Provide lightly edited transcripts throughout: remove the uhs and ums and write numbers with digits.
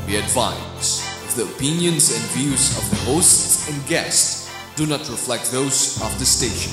Be advised, the opinions and views of the hosts and guests do not reflect those of the station.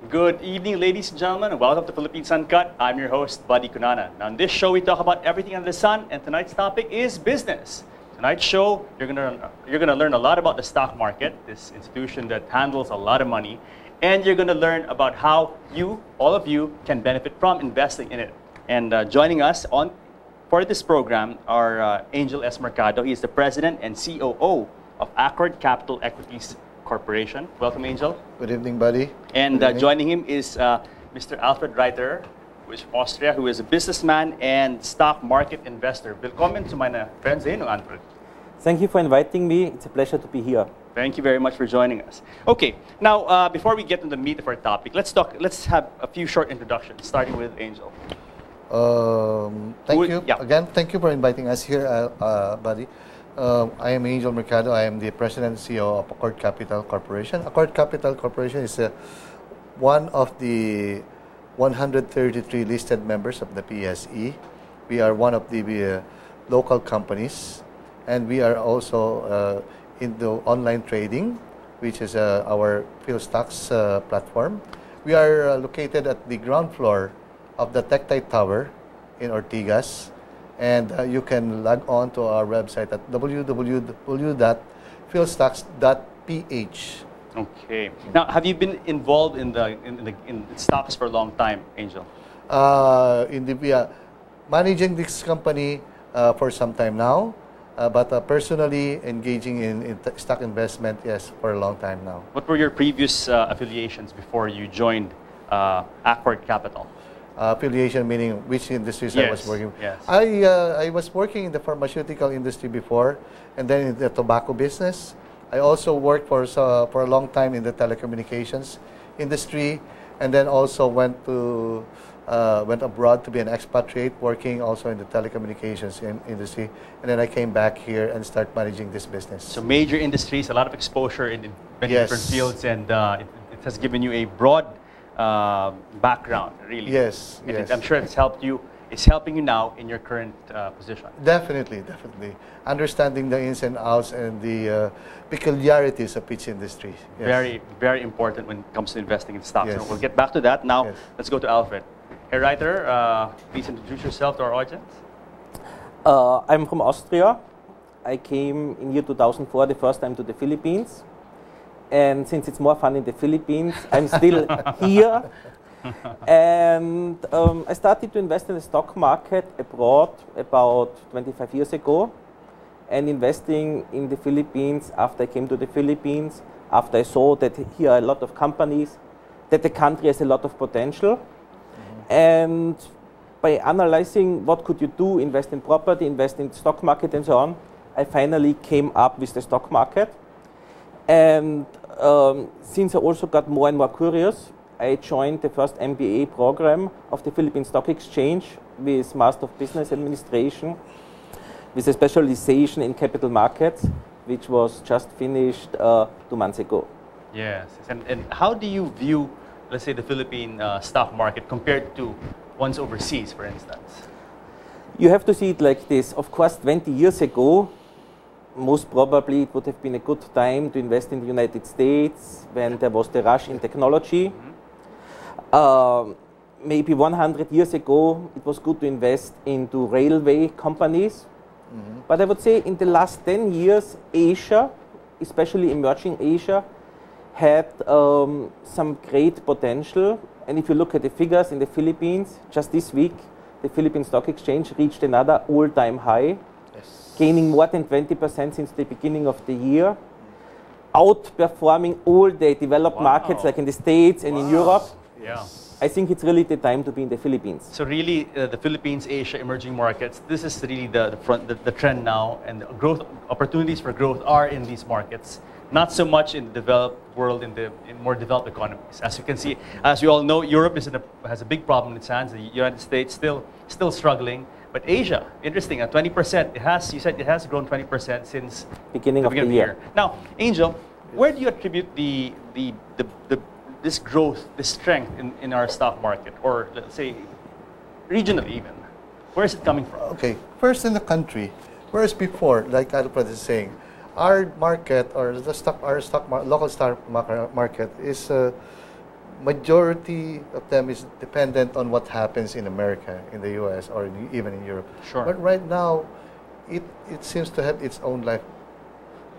Good evening, ladies and gentlemen, and welcome to Philippines Uncut. I'm your host, Buddy Kunana. Now, on this show, we talk about everything under the sun, and tonight's topic is business. Tonight's show, you're gonna learn a lot about the stock market, this institution that handles a lot of money, and you're gonna learn about how you, all of you, can benefit from investing in it. And joining us for this program are Angel S. Mercado. He is the president and COO of Accord Capital Equities Corporation. Welcome, Angel. Good evening, buddy. And joining him is Mr. Alfred Reiter, who is from Austria, who is a businessman and stock market investor. Willkommen zu meiner Fernsehsendung, Alfred. Thank you for inviting me. It's a pleasure to be here. Thank you very much for joining us. Okay, now before we get into the meat of our topic, let's have a few short introductions, starting with Angel. Thank you. Yeah. Again, thank you for inviting us here, buddy. I am Angel Mercado. I am the President and CEO of Accord Capital Corporation. Accord Capital Corporation is one of the 133 listed members of the PSE. We are one of the local companies, and we are also in the online trading, which is our PhilStocks platform. We are located at the ground floor of the TechTite Tower in Ortigas. And you can log on to our website at www.philstocks.ph. Okay. Now, have you been involved in stocks for a long time, Angel? We are managing this company for some time now, but personally engaging in stock investment, yes, for a long time now. What were your previous affiliations before you joined Accord Capital? Affiliation meaning which industries I was working. Yes. I was working in the pharmaceutical industry before, and then in the tobacco business. I also worked for a long time in the telecommunications industry, and then also went abroad to be an expatriate, working also in the telecommunications industry, and then I came back here and start managing this business. So major industries, a lot of exposure in many different fields, and it has given you a broad background, really. Yes, yes. I'm sure it's helped you. It's helping you now in your current position. Definitely, definitely. Understanding the ins and outs and the peculiarities of each industry. Yes. Very, very important when it comes to investing in stocks. Yes. So we'll get back to that. Now, yes. Let's go to Alfred. Hey, Reiter, please introduce yourself to our audience. I'm from Austria. I came in year 2004 the first time to the Philippines. And since it's more fun in the Philippines, I'm still here. And I started to invest in the stock market abroad about 25 years ago. And investing in the Philippines after I came to the Philippines, after I saw that here are a lot of companies, that the country has a lot of potential. And by analyzing what could you do, invest in property, invest in the stock market and so on, I finally came up with the stock market. And since I also got more and more curious, I joined the first MBA program of the Philippine Stock Exchange with Master of Business Administration, with a specialization in capital markets, which was just finished 2 months ago. Yes. And how do you view, let's say, the Philippine stock market compared to ones overseas, for instance? You have to see it like this. Of course, 20 years ago, most probably it would have been a good time to invest in the United States when there was the rush in technology. Maybe 100 years ago, it was good to invest into railway companies. But I would say in the last 10 years, Asia, especially emerging Asia, had some great potential. And if you look at the figures in the Philippines, just this week, the Philippine Stock Exchange reached another all-time high, gaining more than 20% since the beginning of the year, outperforming all the developed markets like in the States and in Europe. Yeah. I think it's really the time to be in the Philippines. So really, the Philippines, Asia, emerging markets, this is really the trend now, and the growth opportunities for growth are in these markets, not so much in the developed world, in more developed economies. As you can see, as you all know, Europe has a big problem in its hands. The United States still struggling, but Asia, interesting, at 20%. You said it has grown 20% since beginning of the year. Now, Angel, where do you attribute this growth, this strength in our stock market, or let's say regionally even? Where is it coming from? Okay, first in the country, whereas before, like Alfred is saying, our market or local stock market is majority of them is dependent on what happens in America, in the U.S. or even in Europe. Sure. But right now, it seems to have its own life,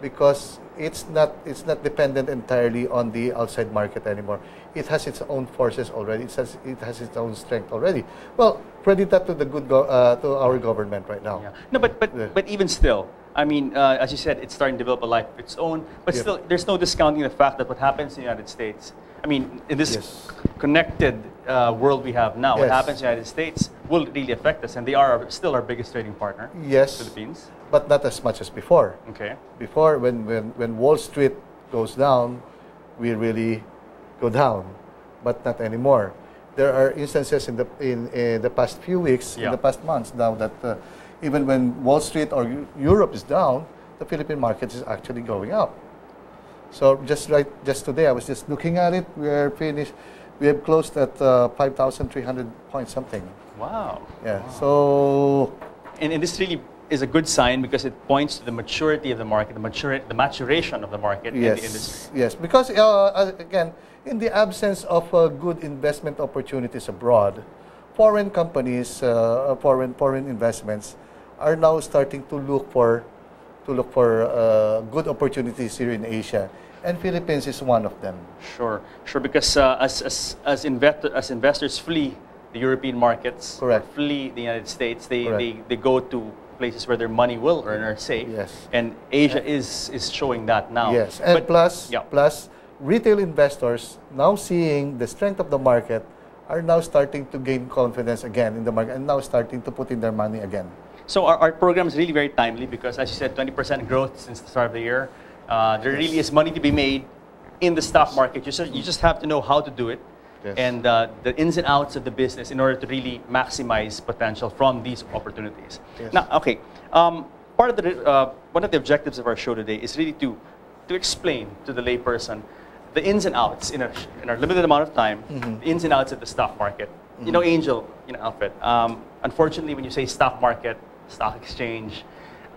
because it's not dependent entirely on the outside market anymore. It has its own forces already. It has its own strength already. Well, credit that to the to our government right now. Yeah. No, but even still, I mean, as you said, it's starting to develop a life of its own. But still, there's no discounting the fact that what happens in the United States, I mean, in this connected world we have now, what happens in the United States will really affect us, and they are still our biggest trading partner. Yes. Philippines. But not as much as before. Okay. Before, when Wall Street goes down, we really go down, but not anymore. There are instances in the past few weeks, in the past months now, that even when Wall Street or Europe is down, the Philippine market is actually going up. So just today, I was just looking at it. We have closed at 5,300 points something. Wow. Yeah. Wow. So. And this really is a good sign, because it points to the maturity of the market, the maturation of the market in the industry. Yes, because again, in the absence of good investment opportunities abroad, foreign companies, foreign investments are now starting to look for good opportunities here in Asia, and Philippines is one of them. Sure, because as investors flee the European markets, correct, flee the United States, they go to places where their money will earn are safe. Yes. And Asia is showing that now. Yes. And plus retail investors, now seeing the strength of the market, are now starting to gain confidence again in the market, and now starting to put in their money again. So our program is really very timely, because, as you said, 20% growth since the start of the year. There really is money to be made in the stock market. You just have to know how to do it. Yes. And the ins and outs of the business in order to really maximize potential from these opportunities. Yes. Now, okay, one of the objectives of our show today is really to explain to the layperson the ins and outs in our limited amount of time, the ins and outs of the stock market. You know, Angel, Alfred, unfortunately, when you say stock market, stock exchange,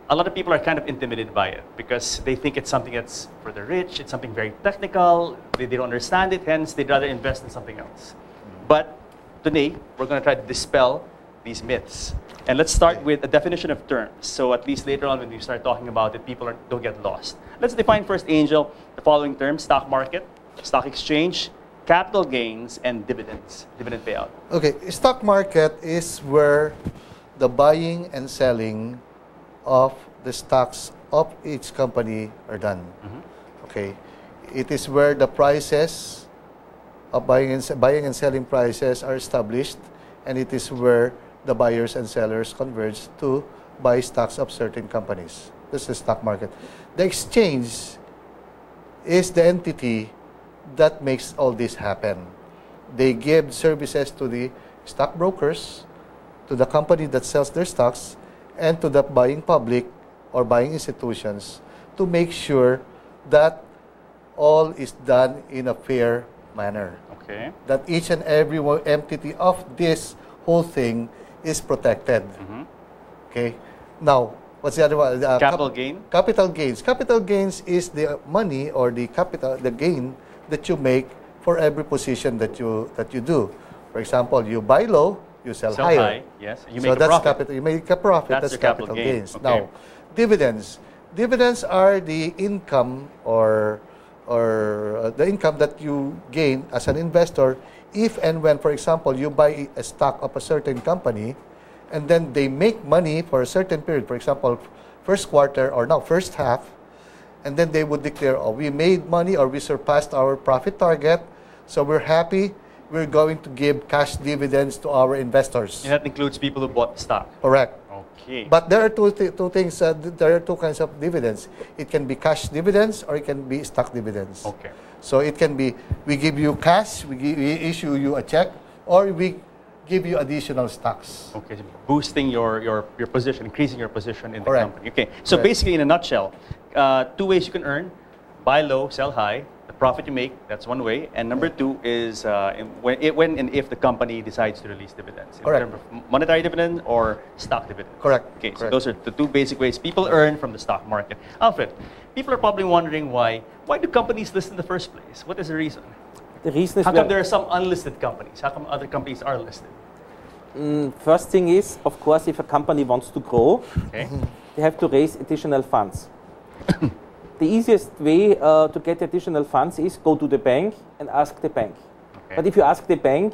a lot of people are kind of intimidated by it, because they think it's something that's for the rich, it's something very technical, they don't understand it, hence they'd rather invest in something else. But today, we're going to try to dispel these myths. And let's start with a definition of terms. So at least later on when we start talking about it, people don't get lost. Let's define first, Angel, the following terms: stock market, stock exchange, capital gains, and dividends, dividend payout. Okay, stock market is where the buying and selling of the stocks of each company are done. Okay, it is where the prices of buying and selling prices are established, and it is where the buyers and sellers converge to buy stocks of certain companies. This is the stock market. The exchange is the entity that makes all this happen. They give services to the stockbrokers, to the company that sells their stocks, and to the buying public or buying institutions to make sure that all is done in a fair manner. Okay. That each and every entity of this whole thing is protected. Okay. Now, what's the other one? Capital gain? Capital gains. Capital gains is the money or the capital, the gain that you make for every position that you do. For example, you buy low, you sell higher. High, yes. You make So a that's profit. capital. You make a profit. That's That's your capital capital gain. gains. Okay. Now, dividends. Dividends are the income or the income that you gain as an investor if and when, for example, you buy a stock of a certain company and then they make money for a certain period, for example, first quarter or now first half, and then they would declare, oh, we made money or we surpassed our profit target, so we're happy, we're going to give cash dividends to our investors. And that includes people who bought the stock. Correct. Okay. But there are two things, there are two kinds of dividends. It can be cash dividends or it can be stock dividends. Okay. So it can be, we give you cash, we issue you a check, or we give you additional stocks. Okay, so boosting your position, increasing your position in the Correct. company. Okay, so Correct. basically in a nutshell, two ways you can earn: buy low, sell high. The profit you make, that's one way. And number two is when and if the company decides to release dividends. In Correct. terms of monetary dividend or stock dividend. Correct. Okay, so Correct. those are the two basic ways people earn from the stock market. Alfred, people are probably wondering why do companies list in the first place? What is the reason? The reason is How come there are some unlisted companies? How come other companies are listed? first thing is, of course, if a company wants to grow, Okay. they have to raise additional funds. The easiest way to get additional funds is go to the bank and ask the bank. Okay. But if you ask the bank,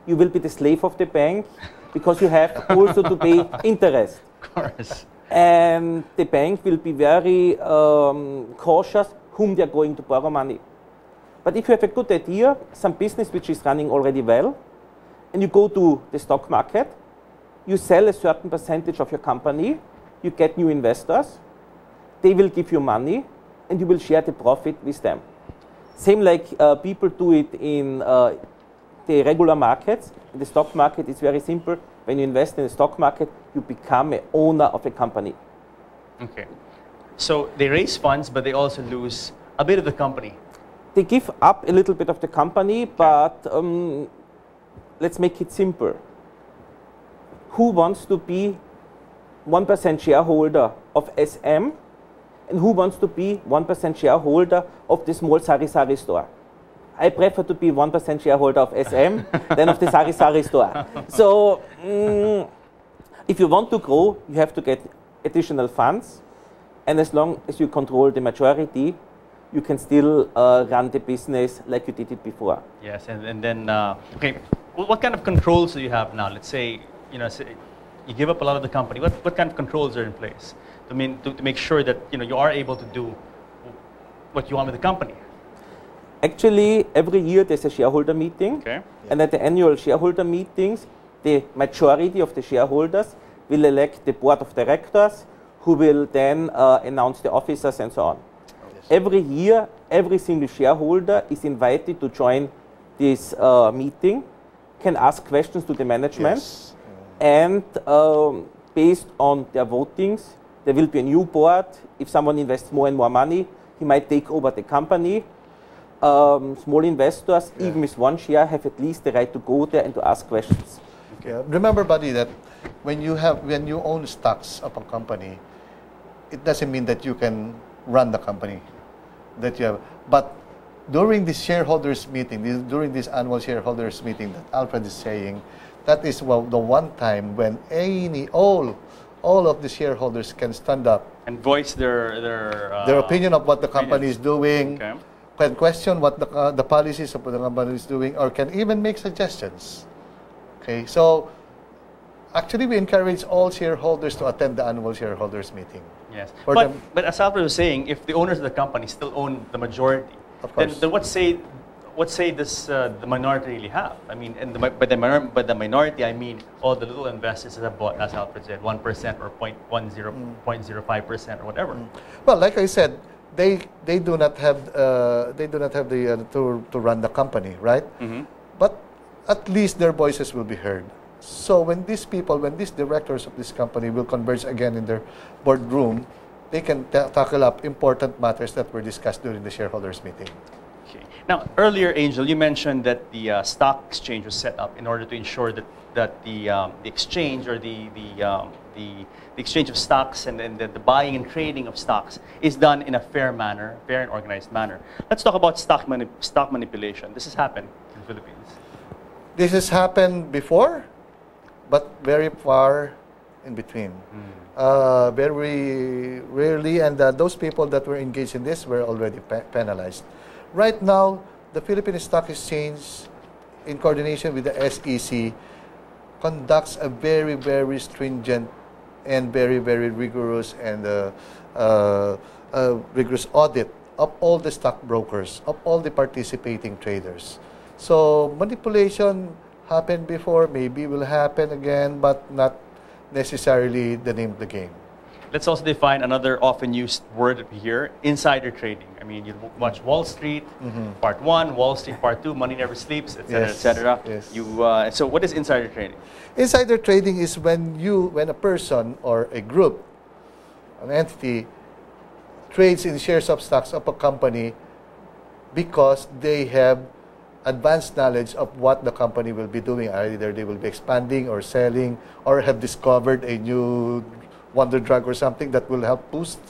you will be the slave of the bank because you have also to pay interest. Of course. And the bank will be very cautious whom they are going to borrow money. But if you have a good idea, some business which is running already well, and you go to the stock market, you sell a certain percentage of your company, you get new investors, they will give you money, and you will share the profit with them. Same like people do it in the regular markets. In the stock market, it's very simple. When you invest in the stock market, you become an owner of a company. Okay. So they raise funds, but they also lose a bit of the company. They give up a little bit of the company, but let's make it simple. Who wants to be 1% shareholder of SM, and who wants to be 1% shareholder of the small Sari Sari store? I prefer to be 1% shareholder of SM than of the Sari Sari store. So, if you want to grow, you have to get additional funds, and as long as you control the majority, you can still run the business like you did it before. Yes, and then, okay, what kind of controls do you have now? Let's say, say you give up a lot of the company. What kind of controls are in place to make sure that, you are able to do what you want with the company? Actually, every year there's a shareholder meeting. Okay. And at the annual shareholder meetings, the majority of the shareholders will elect the board of directors, who will then announce the officers and so on. Every year, every single shareholder is invited to join this meeting, can ask questions to the management, Yes. and based on their votings, there will be a new board. If someone invests more and more money, he might take over the company. Small investors, even with one share, have at least the right to go there and to ask questions. Okay. Remember, buddy, that when you own stocks of a company, it doesn't mean that you can run the company. But during this shareholders meeting, during this annual shareholders meeting that Alfred is saying, That is the one time when all of the shareholders can stand up And voice their opinion of what the company is doing, Okay. can question what the policies of the company is doing, or can even make suggestions. Okay, so actually we encourage all shareholders to attend the annual shareholders meeting. Yes. For But, them- but as Alfred was saying, if the owners of the company still own the majority, Of then, course. then what say this the minority really have? I mean, and by the minority, I mean all the little investors that have bought, as Alfred said, 1% or 0.05% or whatever. Well, like I said, they do not have the to run the company, right? Mm-hmm. But at least their voices will be heard. So when these directors of this company will converge again in their boardroom, they can tackle up important matters that were discussed during the shareholders meeting. Okay. Now, earlier, Angel, you mentioned that the stock exchange was set up in order to ensure that the exchange or the exchange of stocks and the buying and trading of stocks is done in a fair manner, fair and organized manner. Let's talk about stock manipulation. This has happened in the Philippines. This has happened before, but very far in between. Very rarely, and those people that were engaged in this were already penalized. Right now, the Philippine Stock Exchange, in coordination with the SEC, conducts a very, very stringent and very, very rigorous and rigorous audit of all the stockbrokers, of all the participating traders. So manipulation happened before, maybe will happen again, but not necessarily the name of the game. Let's also define another often used word here, insider trading. I mean, you watch Wall Street, Part 1, Wall Street Part 2, Money Never Sleeps, etc., Yes, etc. yes. So what is insider trading? Insider trading is when a person or a group, an entity, trades in shares of stocks of a company because they have advanced knowledge of what the company will be doing. Either they will be expanding or selling or have discovered a new wonder drug or something that will help boost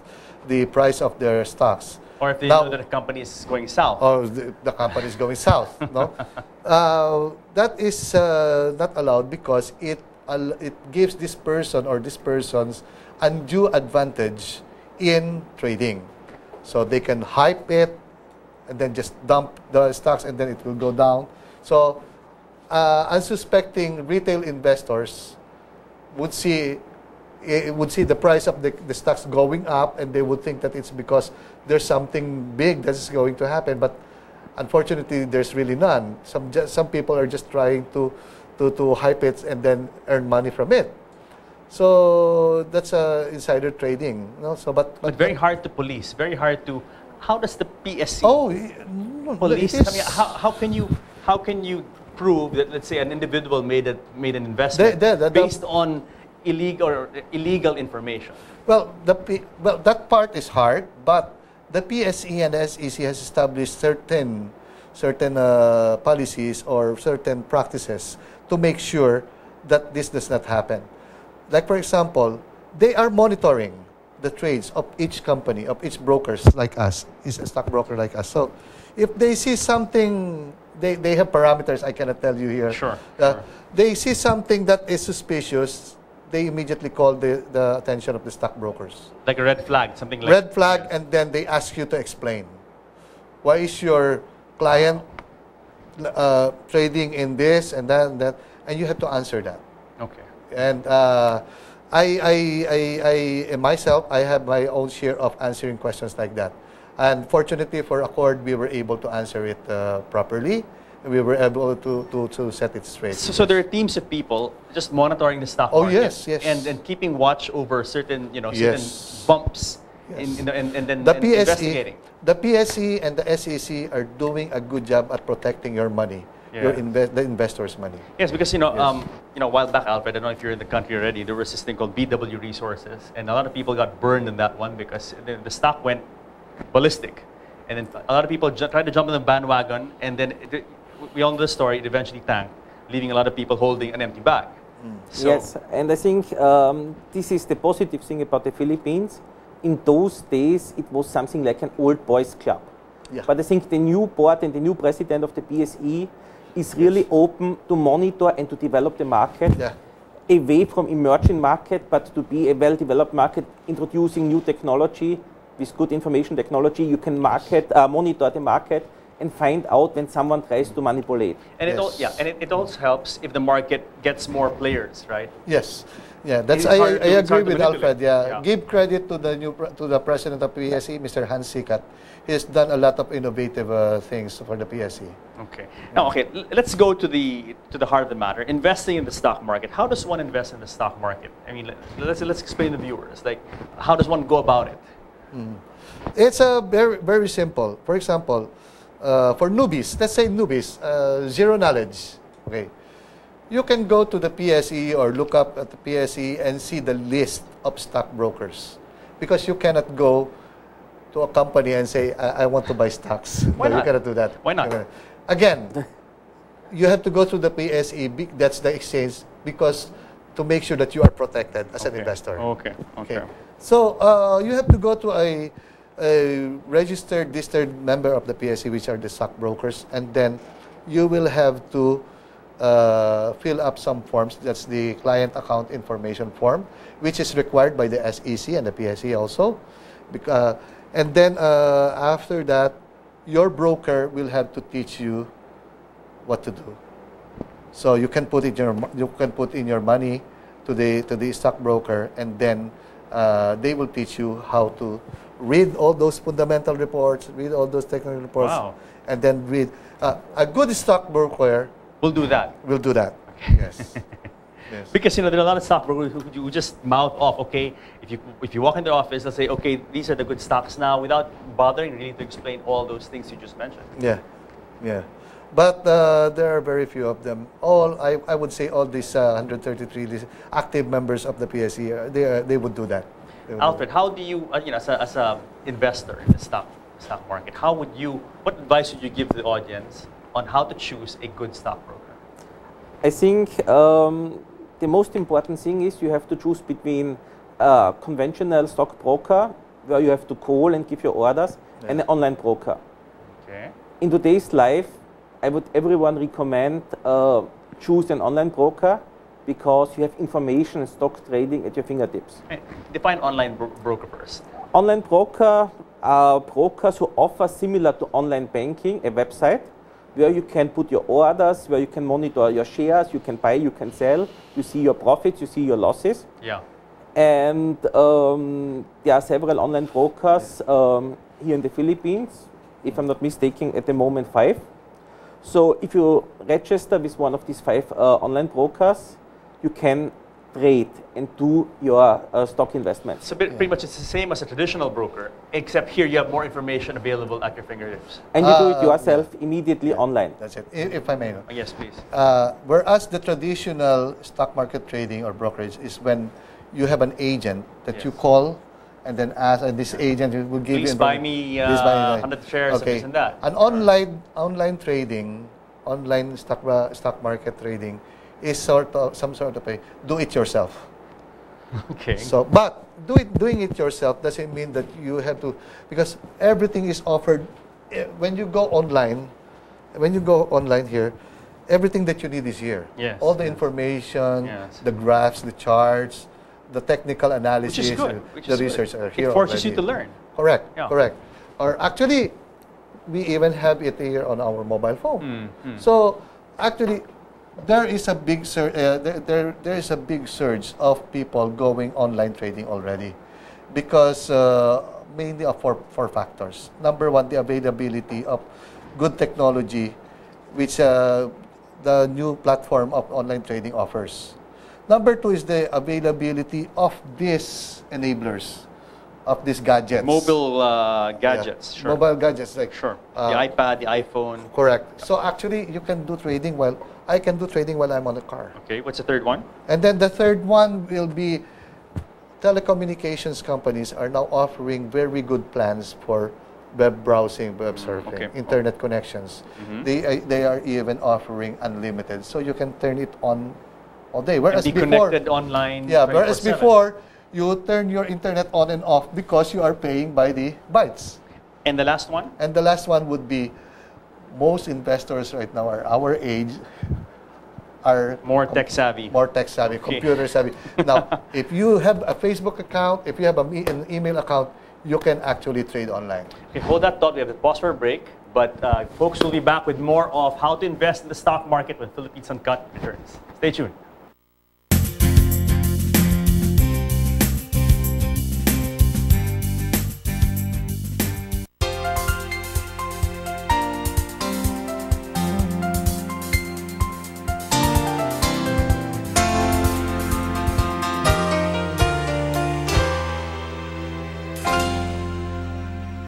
the price of their stocks. Or if they Now- know that a company is going south. Or the company is going south. No, that is not allowed because it gives this person or these persons undue advantage in trading. So they can hype it and then just dump the stocks and then it will go down. So unsuspecting retail investors would see the price of the stocks going up, and they would think that it's because there's something big that is going to happen. But unfortunately, there's really none. Some people are just trying to hype it and then earn money from it. So that's insider trading. No? So, but very hard to police. Very hard to. How does the PSC police? It is, I mean, how can you prove that, let's say, an individual made an investment based on illegal information? Well, that part is hard, but the PSE and the SEC has established certain policies or certain practices to make sure that this does not happen. Like, for example, they are monitoring the trades of each company, of each brokers like us, is a stockbroker like us. So if they see something, they have parameters I cannot tell you here. Sure. They see something that is suspicious, they immediately call the attention of the stockbrokers. Like a red flag, something like Red flag, and then they ask you to explain. Why is your client trading in this and that and that? And you have to answer that. Okay. And I myself, I have my own share of answering questions like that. And fortunately for Accord, we were able to answer it properly. We were able to set it straight. So there are teams of people just monitoring the stock market. Yes. And keeping watch over certain Yes. bumps Yes. and then The investigating. the PSE and the SEC are doing a good job at protecting your money, Yeah. the investors' money. Yes, because a while back, Alfred, I don't know if you're in the country already, there was this thing called BW Resources, and a lot of people got burned in that one because the stock went ballistic, and then a lot of people tried to jump on the bandwagon, and then we all know the story. It eventually tanked, leaving a lot of people holding an empty bag. So, Yes, and I think this is the positive thing about the Philippines. In those days, it was something like an old boys club. Yeah. But I think the new board and the new president of the PSE is really open to monitor and to develop the market Yeah. away from emerging market, but to be a well-developed market, introducing new technology with good information technology. You can monitor the market and find out when someone tries to manipulate. And Yes. it also helps if the market gets more players, right? Yes. Yeah, that's It's hard I to- it's agree hard to with manipulate. Alfred. Yeah. Yeah. Give credit to the president of PSE, Mr. Hans Sikat. He has done a lot of innovative things for the PSE. Okay. Now, let's go to the heart of the matter. Investing in the stock market. How does one invest in the stock market? I mean, let's explain to the viewers. Like, how does one go about it? It's very simple. For example, for newbies, let's say newbies, zero knowledge. Okay, you can go to the PSE or look up at the PSE and see the list of stockbrokers, because you cannot go to a company and say, I want to buy stocks. Why No, not? You cannot do that. Why not? Again, you have to go through the PSE. That's the exchange, because to make sure that you are protected as an investor. Okay. So you have to go to a registered member of the PSE, which are the stockbrokers, and then you will have to fill up some forms. That's the client account information form, which is required by the SEC and the PSE also. And then after that, your broker will have to teach you what to do. So you can put in your money to the stockbroker, and then they will teach you how to read all those fundamental reports, read all those technical reports, Wow. and then read. A good stockbroker We'll do that. will do that. Yes. Yes. Because there are a lot of stockbrokers who just mouth off. Okay, if you walk in the office, they'll say, okay, these are the good stocks now, without bothering really to explain all those things you just mentioned. Yeah, yeah. But there are very few of them. I would say all these 133 active members of the PSE, they would do that. Alfred, how do you, as a investor in the stock market, what advice would you give the audience on how to choose a good stockbroker? I think the most important thing is you have to choose between a conventional stockbroker, where you have to call and give your orders, and an online broker. Okay. In today's life, I would everyone recommend choose an online broker, because you have information and stock trading at your fingertips. Define online broker first. Online broker are brokers who offer, similar to online banking, a website where you can put your orders, where you can monitor your shares, you can buy, you can sell, you see your profits, you see your losses. Yeah. And there are several online brokers here in the Philippines, if I'm not mistaken, at the moment 5. So if you register with one of these 5 online brokers, you can trade and do your stock investments. So pretty much it's the same as a traditional broker, except here you have more information available at your fingertips. And you do it yourself immediately online. That's it. If I may. Yes, please. Whereas the traditional stock market trading or brokerage is when you have an agent that you call and then ask, and this agent will give Please you buy me 100 shares of this and that. An online trading, online stock market trading is some sort of a do-it-yourself. Okay. So, but doing it yourself doesn't mean that you have to, because everything is offered when you go online. When you go online here, everything that you need is here. Yes. All the information, Yes. the graphs, the charts, the technical analysis, Which is good. the research are here. It forces already. you to learn. Correct. Yeah. Correct. Or actually, we even have it here on our mobile phone. Mm. So actually, there is a big there is a big surge of people going online trading already, because mainly of four factors. Number one, the availability of good technology, which the new platform of online trading offers. Number two is the availability of these enablers, of these gadgets. Mobile gadgets. Yeah. Sure. Mobile gadgets like Sure. The iPad, the iPhone. Correct. So actually, you can do trading I can do trading while I'm on the car. Okay. What's the third one? And then the third one will be telecommunications companies are now offering very good plans for web browsing, web surfing, okay. internet connections. Mhm. They are even offering unlimited, so you can turn it on all day. And Whereas be before, connected online. yeah, whereas 24/7. before you turn your internet on and off because you are paying by the bytes. And the last one? And the last one would be most investors right now are our age, are More tech savvy. more tech savvy, computer savvy. Now, if you have a Facebook account, if you have an email account, you can actually trade online. Okay, hold that thought. We have to pause for a break. But folks will be back with more of how to invest in the stock market when Philippines Uncut returns. Stay tuned.